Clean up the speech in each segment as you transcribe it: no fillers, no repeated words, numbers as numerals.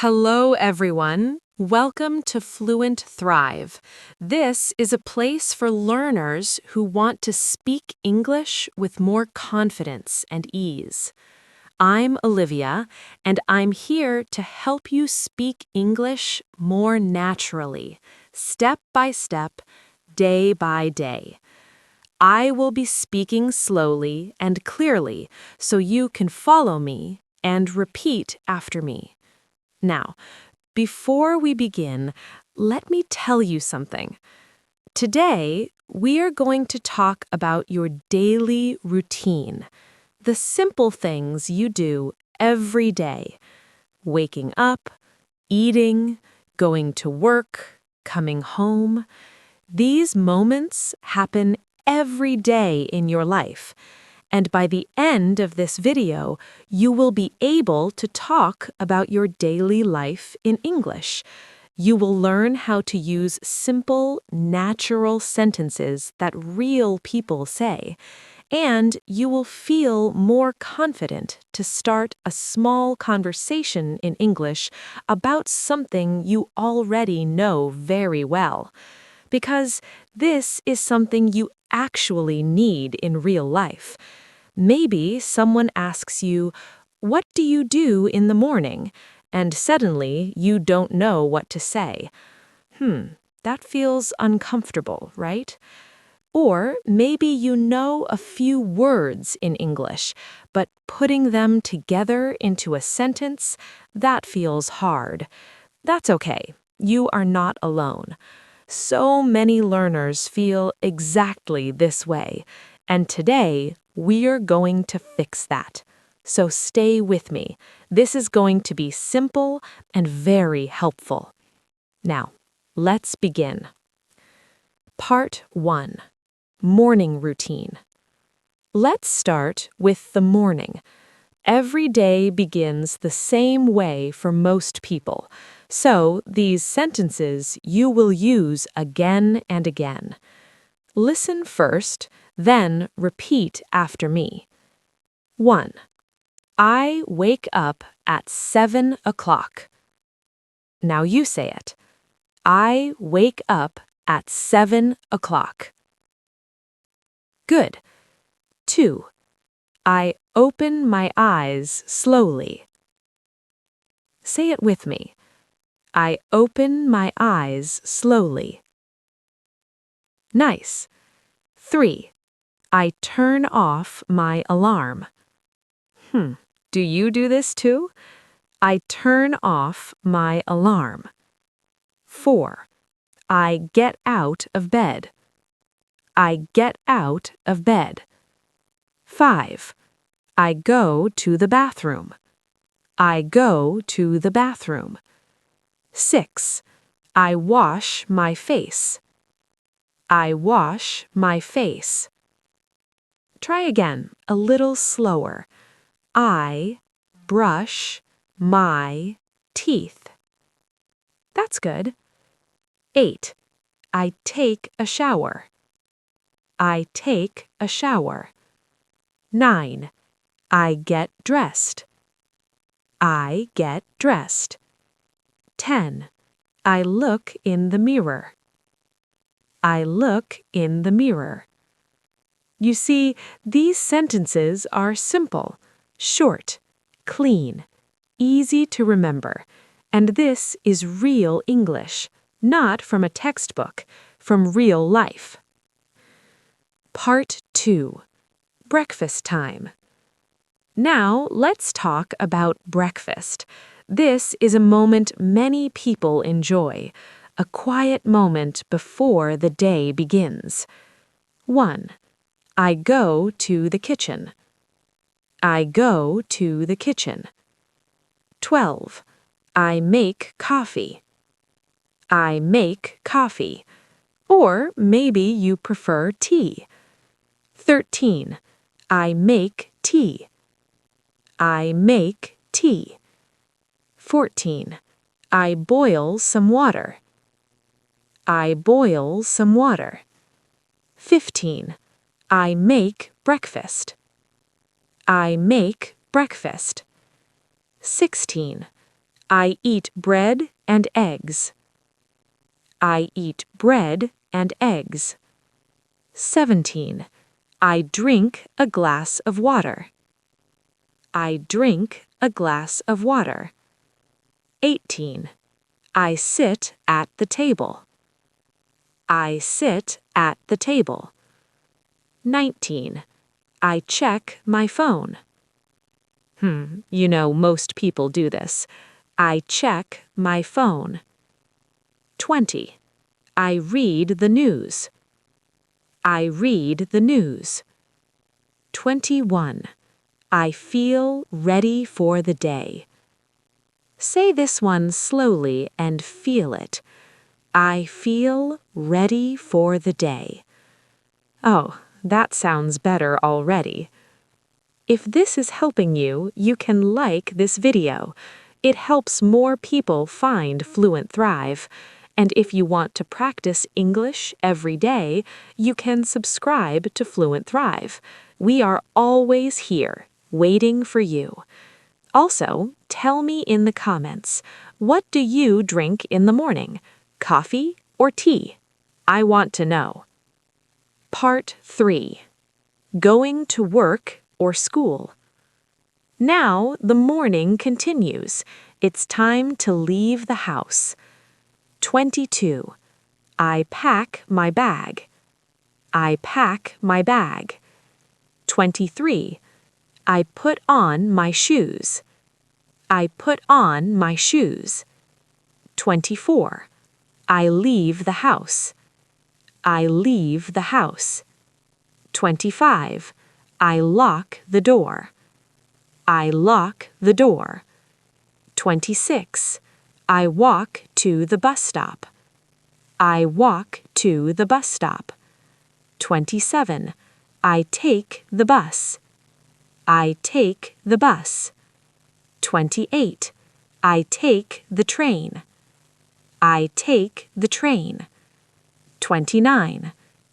Hello, everyone. Welcome to Fluent Thrive. This is a place for learners who want to speak English with more confidence and ease. I'm Olivia, and I'm here to help you speak English more naturally, step by step, day by day. I will be speaking slowly and clearly so you can follow me and repeat after me. Now, before we begin, let me tell you something. Today, we are going to talk about your daily routine, the simple things you do every day. Waking up, eating, going to work, coming home. These moments happen every day in your life. And by the end of this video, you will be able to talk about your daily life in English. You will learn how to use simple, natural sentences that real people say. And you will feel more confident to start a small conversation in English about something you already know very well. Because this is something you actually need in real life. Maybe someone asks you, "What do you do in the morning?" And suddenly you don't know what to say. That feels uncomfortable, right? Or maybe you know a few words in English, but putting them together into a sentence, that feels hard. That's okay. You are not alone. So many learners feel exactly this way, and today we're going to fix that. So stay with me. This is going to be simple and very helpful. Now, let's begin. Part 1. Morning routine. Let's start with the morning. Every day begins the same way for most people, so these sentences you will use again and again. Listen first, then repeat after me. 1. I wake up at 7 o'clock. Now you say it. I wake up at 7 o'clock. Good. 2. I open my eyes slowly. Say it with me. I open my eyes slowly. Nice. 3. I turn off my alarm. Do you do this too? I turn off my alarm. 4. I get out of bed. I get out of bed. 5. I go to the bathroom. I go to the bathroom. 6. I wash my face. I wash my face. Try again, a little slower. I brush my teeth. That's good. 8. I take a shower. I take a shower. 9. I get dressed. I get dressed. 10. I look in the mirror. I look in the mirror. You see, these sentences are simple, short, clean, easy to remember, and this is real English, not from a textbook, from real life. Part 2. Breakfast time. Now let's talk about breakfast. This is a moment many people enjoy, a quiet moment before the day begins. 1. I go to the kitchen. I go to the kitchen. 12. I make coffee. I make coffee. Or maybe you prefer tea. 13. I make tea. I make tea. 14. I boil some water. I boil some water. 15. I make breakfast. I make breakfast. 16. I eat bread and eggs. I eat bread and eggs. 17. I drink a glass of water. I drink a glass of water. 18. I sit at the table. I sit at the table. 19. I check my phone. Most people do this. I check my phone. 20. I read the news. I read the news. 21. I feel ready for the day. Say this one slowly and feel it. I feel ready for the day. Oh, that sounds better already. If this is helping you, you can like this video. It helps more people find Fluent Thrive. And if you want to practice English every day, you can subscribe to Fluent Thrive. We are always here, waiting for you. Also, tell me in the comments, what do you drink in the morning? Coffee or tea? I want to know. Part 3. Going to work or school. Now the morning continues. It's time to leave the house. 22. I pack my bag. I pack my bag. 23. I put on my shoes. I put on my shoes. 24. I leave the house. I leave the house. 25. I lock the door. I lock the door. 26. I walk to the bus stop. I walk to the bus stop. 27. I take the bus. I take the bus. 28. I take the train. I take the train. 29.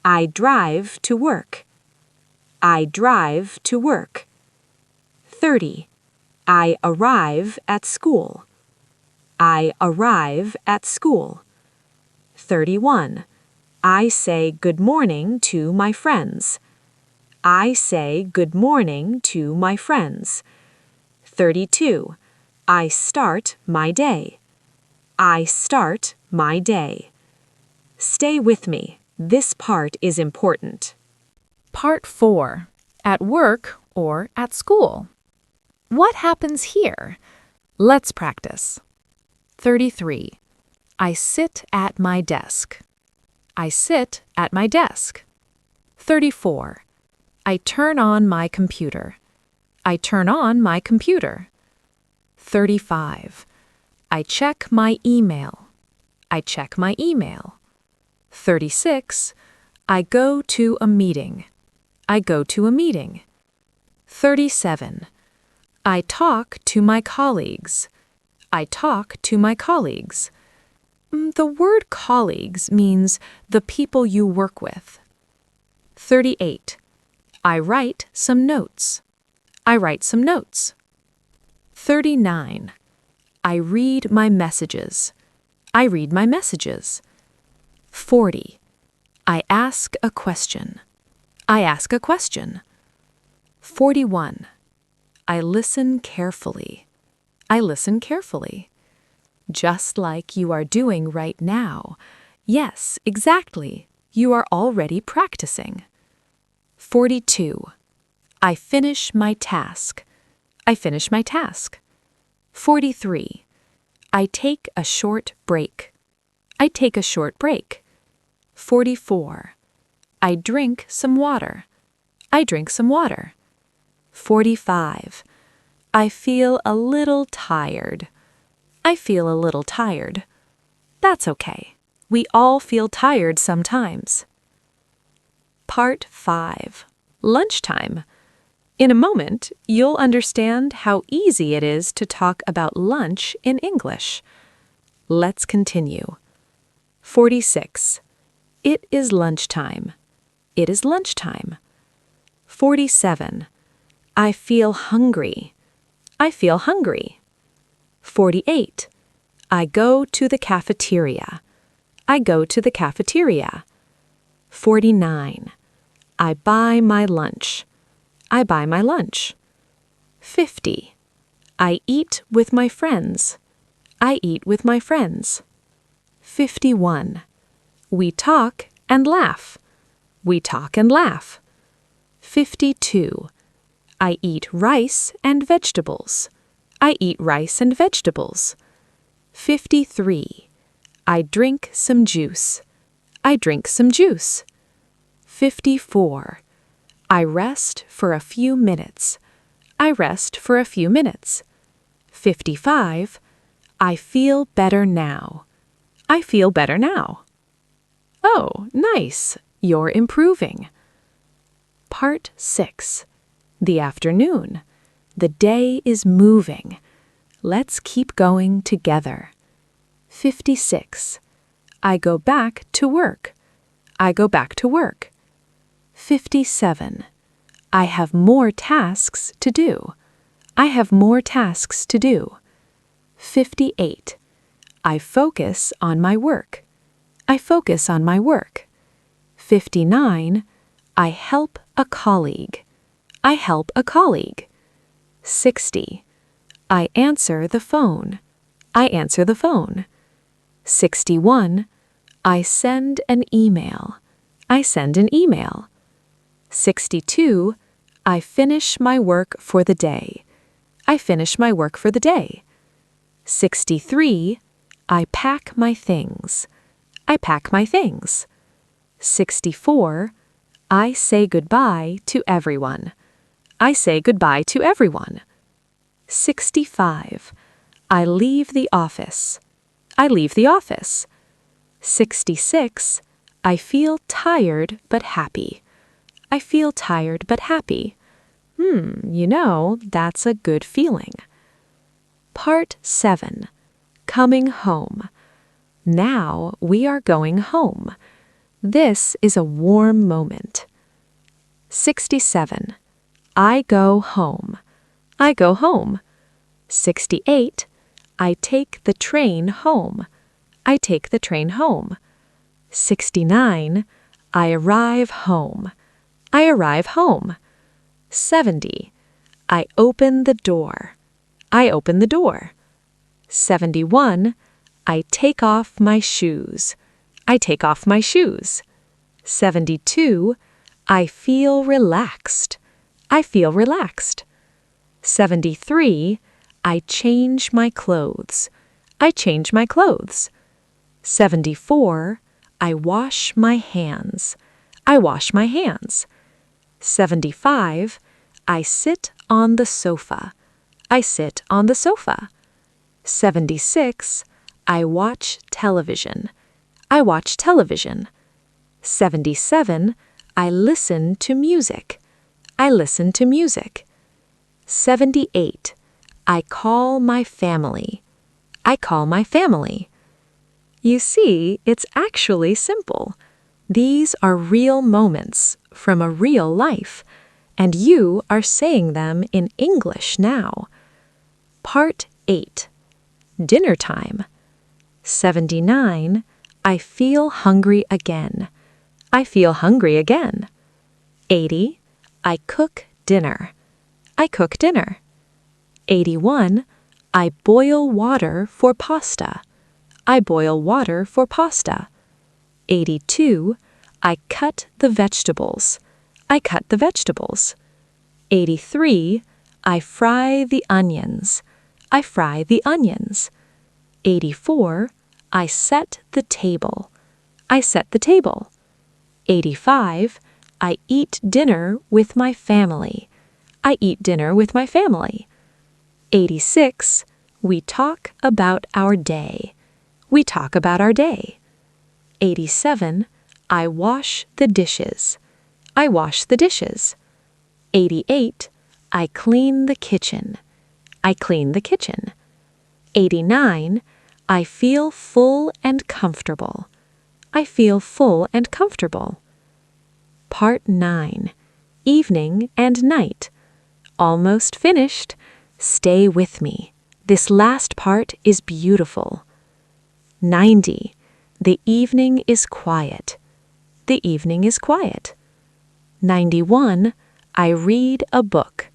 I drive to work. I drive to work. 30. I arrive at school. I arrive at school. 31. I say good morning to my friends. I say good morning to my friends. 32. I start my day. I start my day. Stay with me. This part is important. Part 4. At work or at school. What happens here? Let's practice. 33. I sit at my desk. I sit at my desk. 34. I turn on my computer. I turn on my computer. 35. I check my email. I check my email. 36. I go to a meeting. I go to a meeting. 37. I talk to my colleagues. I talk to my colleagues. The word colleagues means the people you work with. 38. I write some notes. I write some notes. 39. I read my messages. I read my messages. 40. I ask a question. I ask a question. 41. I listen carefully. I listen carefully. Just like you are doing right now. Yes, exactly. You are already practicing. 42. I finish my task. I finish my task. 43. I take a short break. I take a short break. 44. I drink some water. I drink some water. 45. I feel a little tired. I feel a little tired. That's okay. We all feel tired sometimes. Part 5. Lunchtime. In a moment, you'll understand how easy it is to talk about lunch in English. Let's continue. 46. It is lunchtime. It is lunchtime. 47. I feel hungry. I feel hungry. 48. I go to the cafeteria. I go to the cafeteria. 49. I buy my lunch. I buy my lunch. 50. I eat with my friends. I eat with my friends. 51. We talk and laugh. We talk and laugh. 52. I eat rice and vegetables. I eat rice and vegetables. 53. I drink some juice. I drink some juice. 54. I rest for a few minutes. I rest for a few minutes. 55. I feel better now. I feel better now. Oh, nice. You're improving. Part 6. The afternoon. The day is moving. Let's keep going together. 56. I go back to work. I go back to work. 57. I have more tasks to do. I have more tasks to do. 58. I focus on my work. I focus on my work. 59. I help a colleague. I help a colleague. 60. I answer the phone. I answer the phone. 61. I send an email. I send an email. 62. I finish my work for the day. I finish my work for the day. 63. I pack my things. I pack my things. 64. I say goodbye to everyone. I say goodbye to everyone. 65. I leave the office. I leave the office. 66. I feel tired but happy. I feel tired but happy. That's a good feeling. Part 7. Coming home. Now we are going home. This is a warm moment. 67. I go home. I go home. 68. I take the train home. I take the train home. 69. I arrive home. I arrive home. 70. I open the door. I open the door. 71. I take off my shoes. I take off my shoes. 72. I feel relaxed. I feel relaxed. 73. I change my clothes. I change my clothes. 74. I wash my hands. I wash my hands. 75. I sit on the sofa. I sit on the sofa. 76. I watch television. I watch television. 77. I listen to music. I listen to music. 78. I call my family. I call my family. You see, it's actually simple. These are real moments from a real life, and you are saying them in English now. Part 8. Dinner time. 79. I feel hungry again. I feel hungry again. 80. I cook dinner. I cook dinner. 81. I boil water for pasta. I boil water for pasta. 82. I cut the vegetables. I cut the vegetables. 83. I fry the onions. I fry the onions. 84. I set the table. I set the table. 85. I eat dinner with my family. I eat dinner with my family. 86. We talk about our day. We talk about our day. 87. I wash the dishes. I wash the dishes. 88. I clean the kitchen. I clean the kitchen. 89. I feel full and comfortable. I feel full and comfortable. Part 9. Evening and night. Almost finished. Stay with me. This last part is beautiful. 90. The evening is quiet. The evening is quiet. 91. I read a book.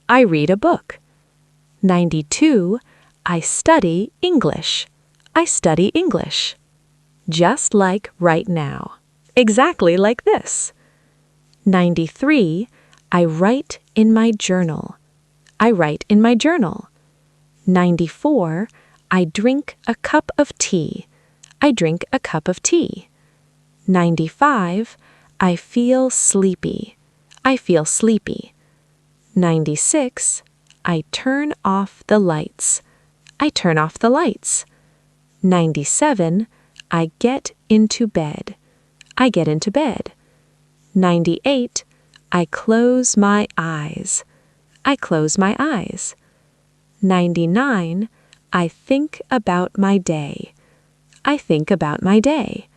I read a book. 92. I study English. I study English. Just like right now. Exactly like this. 93. I write in my journal. I write in my journal. 94. I drink a cup of tea. I drink a cup of tea. 95. I feel sleepy. I feel sleepy. 96. I turn off the lights. I turn off the lights. 97. I get into bed. I get into bed. 98. I close my eyes. I close my eyes. 99. I think about my day. I think about my day.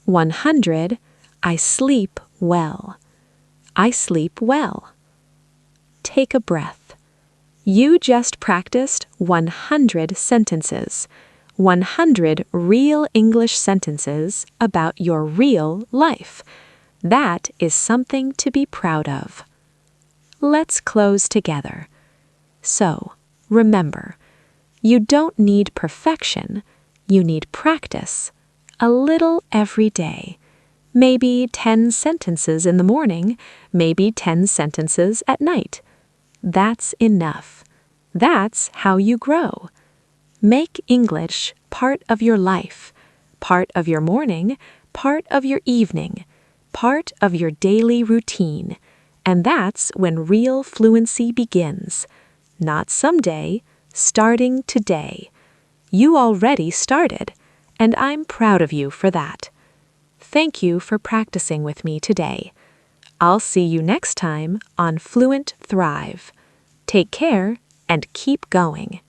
100. I sleep well. I sleep well. Take a breath. You just practiced 100 sentences. 100 real English sentences about your real life. That is something to be proud of. Let's close together. So, remember, you don't need perfection, you need practice. A little every day. Maybe 10 sentences in the morning, maybe 10 sentences at night. That's enough. That's how you grow. Make English part of your life, part of your morning, part of your evening, part of your daily routine. And that's when real fluency begins. Not someday, starting today. You already started, and I'm proud of you for that. Thank you for practicing with me today. I'll see you next time on Fluent Thrive. Take care and keep going.